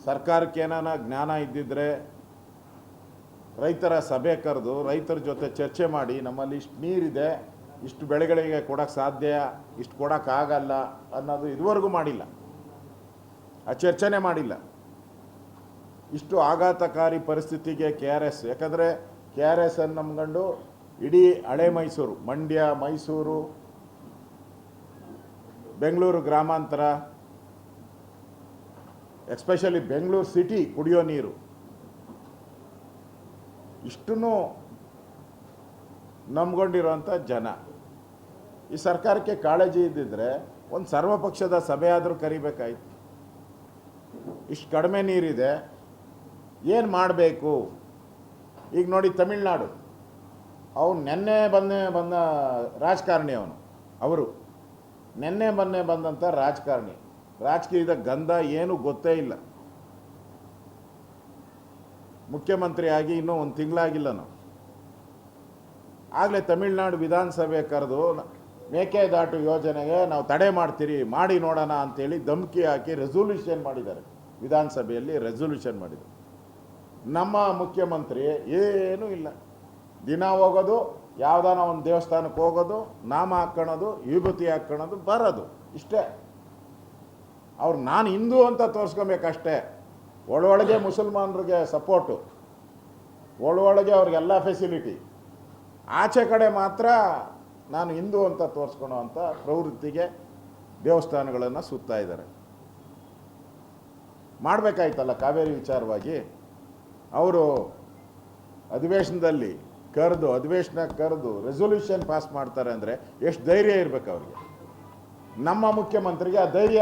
ಸರ್ಕಾರಕ್ಕೆ ಏನಾನ ಜ್ಞಾನ ಇದ್ದಿದ್ರೆ ರೈತರ ಸಭೆ ಕರೆದು ರೈತರ ಜೊತೆ ಚರ್ಚೆ ಮಾಡಿ, ನಮ್ಮಲ್ಲಿ ಇಷ್ಟು ನೀರಿದೆ, ಇಷ್ಟು ಬೆಳೆಗಳಿಗೆ ಕೊಡೋಕ್ಕೆ ಸಾಧ್ಯ, ಇಷ್ಟು ಕೊಡೋಕ್ಕಾಗಲ್ಲ ಅನ್ನೋದು ಇದುವರೆಗೂ ಮಾಡಿಲ್ಲ. ಆ ಚರ್ಚೆನೇ ಮಾಡಿಲ್ಲ. ಇಷ್ಟು ಆಘಾತಕಾರಿ ಪರಿಸ್ಥಿತಿಗೆ KRS, ಯಾಕಂದರೆ KRS ಅನ್ನು ನಂಬ್ಕೊಂಡು ಇಡೀ ಹಳೆ ಮೈಸೂರು, ಮಂಡ್ಯ, ಮೈಸೂರು, ಬೆಂಗಳೂರು ಗ್ರಾಮಾಂತರ, ಎಸ್ಪೆಷಲಿ ಬೆಂಗಳೂರು ಸಿಟಿ ಕುಡಿಯೋ ನೀರು ಇಷ್ಟನ್ನು ನಂಬ್ಕೊಂಡಿರೋಂಥ ಜನ. ಈ ಸರ್ಕಾರಕ್ಕೆ ಕಾಳಜಿ ಇದ್ದಿದ್ರೆ ಒಂದು ಸರ್ವಪಕ್ಷದ ಸಭೆ ಆದರೂ ಕರಿಬೇಕಾಯ್ತು. ಇಷ್ಟು ಕಡಿಮೆ ನೀರಿದೆ, ಏನು ಮಾಡಬೇಕು? ಈಗ ನೋಡಿ, ತಮಿಳ್ನಾಡು ಅವನು ನೆನ್ನೆ ಬಂದ ರಾಜಕಾರಣಿ, ಅವರು ನೆನ್ನೆ ಬಂದಂಥ ರಾಜಕಾರಣಿ. ರಾಜಕೀಯದ ಗಂಧ ಏನು ಗೊತ್ತೇ ಇಲ್ಲ. ಮುಖ್ಯಮಂತ್ರಿ ಆಗಿ ಇನ್ನೂ ಒಂದು ತಿಂಗಳಾಗಿಲ್ಲ. ನಾವು ಆಗಲೇ ತಮಿಳ್ನಾಡು ವಿಧಾನಸಭೆ ಕರೆದು ಮೇಕೆದಾಟು ಯೋಜನೆಗೆ ನಾವು ತಡೆ ಮಾಡ್ತೀರಿ, ಮಾಡಿ ನೋಡೋಣ ಅಂತೇಳಿ ಧಮಕಿ ಹಾಕಿ ರೆಸೊಲ್ಯೂಷನ್ ಮಾಡಿದ್ದಾರೆ. ವಿಧಾನಸಭೆಯಲ್ಲಿ ರೆಸೊಲ್ಯೂಷನ್ ಮಾಡಿದರು. ನಮ್ಮ ಮುಖ್ಯಮಂತ್ರಿ ಏನೂ ಇಲ್ಲ. ದಿನ ಹೋಗೋದು, ಯಾವುದಾನ ಒಂದು ದೇವಸ್ಥಾನಕ್ಕೆ ಹೋಗೋದು, ನಾಮ ಹಾಕ್ಕೊಳ್ಳೋದು, ವಿಭೂತಿ ಹಾಕ್ಕೊಳ್ಳೋದು, ಬರೋದು, ಇಷ್ಟೇ. ಅವ್ರು ನಾನು ಹಿಂದೂ ಅಂತ ತೋರಿಸ್ಕೊಬೇಕಷ್ಟೇ. ಒಳೊಳಗೆ ಮುಸಲ್ಮಾನರಿಗೆ ಸಪೋರ್ಟು, ಒಳೊಳಗೆ ಅವ್ರಿಗೆಲ್ಲ ಫೆಸಿಲಿಟಿ, ಆಚೆ ಕಡೆ ಮಾತ್ರ ನಾನು ಹಿಂದೂ ಅಂತ ತೋರಿಸ್ಕೊಳೋ ಅಂಥ ಪ್ರವೃತ್ತಿಗೆ ದೇವಸ್ಥಾನಗಳನ್ನು ಸುತ್ತಾ ಇದ್ದಾರೆ. ಮಾಡಬೇಕಾಯ್ತಲ್ಲ ಕಾವೇರಿ ವಿಚಾರವಾಗಿ. ಅವರು ಅಧಿವೇಶನ ಕರೆದು ರೆಸೊಲ್ಯೂಷನ್ ಪಾಸ್ ಮಾಡ್ತಾರೆ ಅಂದರೆ ಎಷ್ಟು ಧೈರ್ಯ ಇರಬೇಕು ಅವ್ರಿಗೆ. ನಮ್ಮ ಮುಖ್ಯಮಂತ್ರಿಗೆ ಆ ಧೈರ್ಯ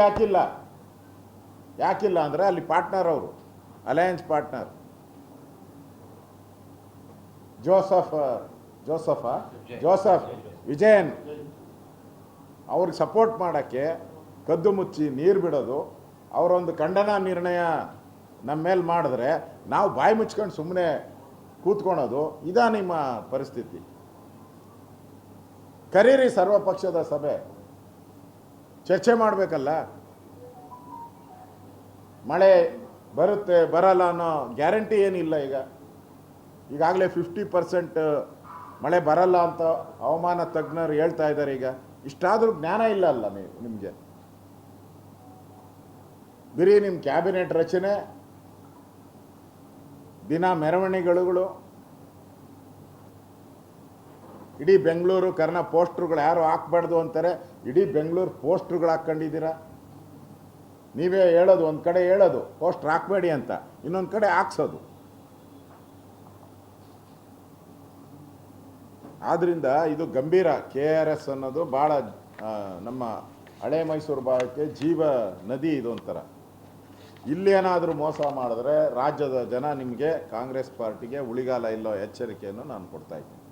ಯಾಕಿಲ್ಲ ಅಂದರೆ ಅಲ್ಲಿ ಪಾರ್ಟ್ನರ್, ಅವರು ಅಲಯನ್ಸ್ ಪಾರ್ಟ್ನರ್ ಜೋಸಫ್ ವಿಜಯನ್, ಅವ್ರಿಗೆ ಸಪೋರ್ಟ್ ಮಾಡೋಕ್ಕೆ ಕದ್ದು ಮುಚ್ಚಿ ನೀರು ಬಿಡೋದು, ಅವರೊಂದು ಖಂಡನಾ ನಿರ್ಣಯ ನಮ್ಮ ಮೇಲೆ ಮಾಡಿದ್ರೆ ನಾವು ಬಾಯಿ ಮುಚ್ಕೊಂಡು ಸುಮ್ಮನೆ ಕೂತ್ಕೊಳೋದು, ಇದಾ ನಿಮ್ಮ ಪರಿಸ್ಥಿತಿ? ಕರೀರಿ ಸರ್ವಪಕ್ಷದ ಸಭೆ, ಚರ್ಚೆ ಮಾಡಬೇಕಲ್ಲ. ಮಳೆ ಬರುತ್ತೆ ಬರಲ್ಲ ಅನ್ನೋ ಗ್ಯಾರಂಟಿ ಏನಿಲ್ಲ. ಈಗಾಗಲೇ 50% ಮಳೆ ಬರಲ್ಲ ಅಂತ ಹವಾಮಾನ ತಜ್ಞರು ಹೇಳ್ತಾ ಇದ್ದಾರೆ. ಈಗ ಇಷ್ಟಾದರೂ ಜ್ಞಾನ ಇಲ್ಲ ಅಲ್ಲ ನಿಮಗೆ? ಬರೀ ನಿಮ್ಮ ಕ್ಯಾಬಿನೆಟ್ ರಚನೆ, ದಿನ ಮೆರವಣಿಗೆಗಳು, ಇಡೀ ಬೆಂಗಳೂರು ಪೋಸ್ಟ್ರುಗಳು ಯಾರು ಹಾಕ್ಬಾರ್ದು ಅಂತಾರೆ, ಇಡೀ ಬೆಂಗಳೂರು ಪೋಸ್ಟ್ರುಗಳು ಹಾಕ್ಕೊಂಡಿದ್ದೀರಾ. ನೀವೇ ಹೇಳೋದು, ಒಂದು ಕಡೆ ಹೇಳೋದು ಪೋಸ್ಟ್ರ್ ಹಾಕಬೇಡಿ ಅಂತ, ಇನ್ನೊಂದು ಕಡೆ ಹಾಕ್ಸೋದು. ಆದ್ದರಿಂದ ಇದು ಗಂಭೀರ. KRS ಅನ್ನೋದು ಭಾಳ ನಮ್ಮ ಹಳೆ ಮೈಸೂರು ಭಾಗಕ್ಕೆ ಜೀವ ನದಿ. ಇದೊಂಥರ ಇಲ್ಲೇನಾದರೂ ಮೋಸ ಮಾಡಿದ್ರೆ ರಾಜ್ಯದ ಜನ ನಿಮಗೆ, ಕಾಂಗ್ರೆಸ್ ಪಾರ್ಟಿಗೆ ಉಳಿಗಾಲ ಇಲ್ಲೋ ಎಚ್ಚರಿಕೆಯನ್ನು ನಾನು ಕೊಡ್ತಾ ಇದ್ದೀನಿ.